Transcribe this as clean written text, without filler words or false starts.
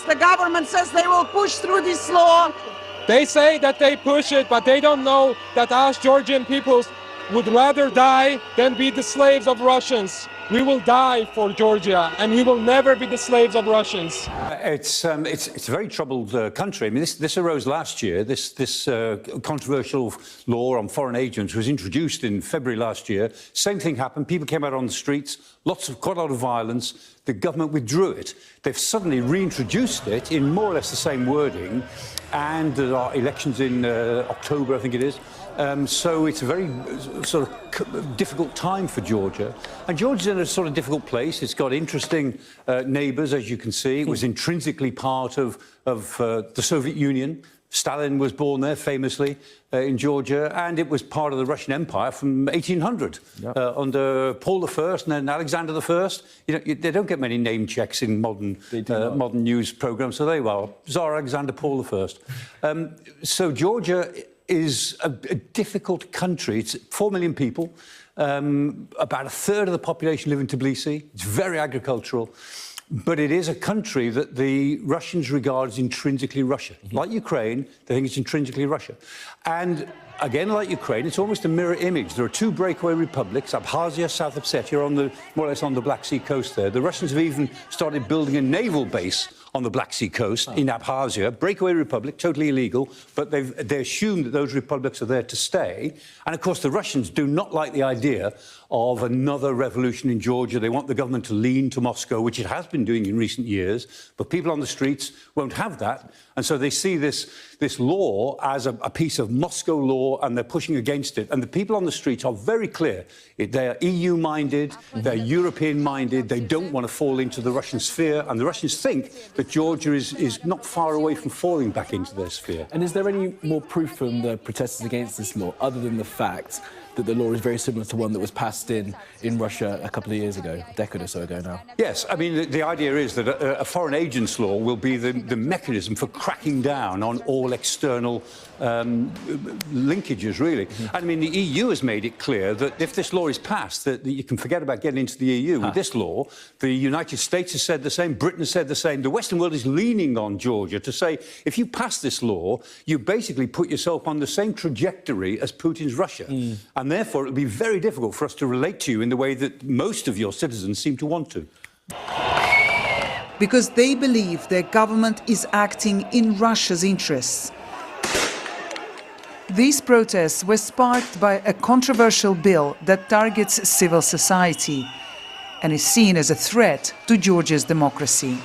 the government says they will push through this law. They say that they push it, but they don't know that us Georgian peoples would rather die than be the slaves of Russians. We will die for Georgia, and we will never be the slaves of Russians. It's a very troubled country. I mean, this arose last year. This controversial law on foreign agents was introduced in February last year. Same thing happened. People came out on the streets. Quite a lot of violence. The government withdrew it. They've suddenly reintroduced it in more or less the same wording, and there are elections in October, I think it is. So it's a very sort of difficult time for Georgia. And Georgia's in a sort of difficult place. It's got interesting neighbours, as you can see. It was intrinsically part of the Soviet Union. Stalin was born there, famously, in Georgia, and it was part of the Russian Empire from 1800, under Paul I and then Alexander I. You know, they don't get many name checks in modern news programmes, so there you are, Tsar Alexander Paul I. So Georgia is a difficult country. It's 4 million people. About a third of the population live in Tbilisi. It's very agricultural. But it is a country that the Russians regard as intrinsically Russia. Like Ukraine, they think it's intrinsically Russia. And again, like Ukraine, it's almost a mirror image. There are two breakaway republics, Abkhazia, South Ossetia, more or less on the Black Sea coast there. The Russians have even started building a naval base on the Black Sea coast in Abkhazia, breakaway republic, totally illegal, but they assume that those republics are there to stay. And of course, the Russians do not like the idea of another revolution in Georgia. They want the government to lean to Moscow, which it has been doing in recent years, but people on the streets won't have that. And so they see this law as a piece of Moscow law, and they're pushing against it. And the people on the streets are very clear. They're EU-minded, they're European-minded, they don't want to fall into the Russian sphere, and the Russians think that Georgia is not far away from falling back into their sphere. And is there any more proof from the protesters against this law, other than the fact that the law is very similar to one that was passed in Russia a couple of years ago, a decade or so ago now? Yes, I mean, the idea is that a foreign agents law will be the mechanism for cracking down on all external linkages, really. And I mean, the EU has made it clear that if this law is passed, that you can forget about getting into the EU. With this law, the United States has said the same, Britain has said the same. The Western world is leaning on Georgia to say, if you pass this law, you basically put yourself on the same trajectory as Putin's Russia. And therefore, it will be very difficult for us to relate to you in the way that most of your citizens seem to want to. Because they believe their government is acting in Russia's interests. These protests were sparked by a controversial bill that targets civil society and is seen as a threat to Georgia's democracy.